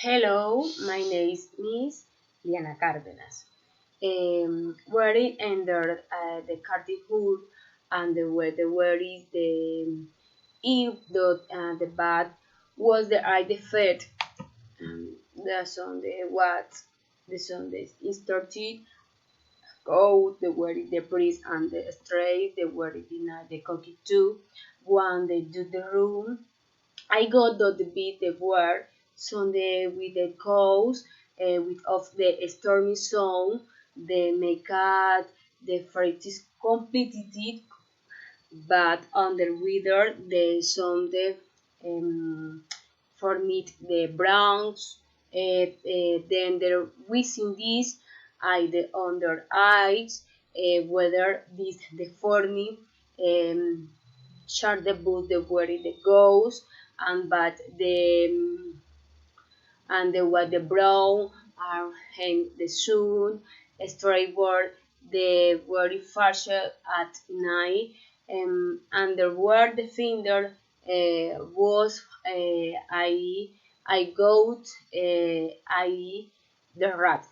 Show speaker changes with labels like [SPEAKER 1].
[SPEAKER 1] Hello, my name is Miss Liana Cárdenas. Where it entered the cartoon and the weather where is the if the bad was the I the fed the Sunday what the Sunday is 30 go the word is the priest and the straight the word is the cookie too one they do the room I got the beat the word Sunday with the coast with of the stormy song, the makeup, the freight is completed, but under weather the Sunday for meet the Browns, then the wishing this, I the under eyes, whether this the forming, um, chart the book the where it goes, and but the what the brown are hang the sun, storyboard the very first at night, and the word the finger was I got I the rat.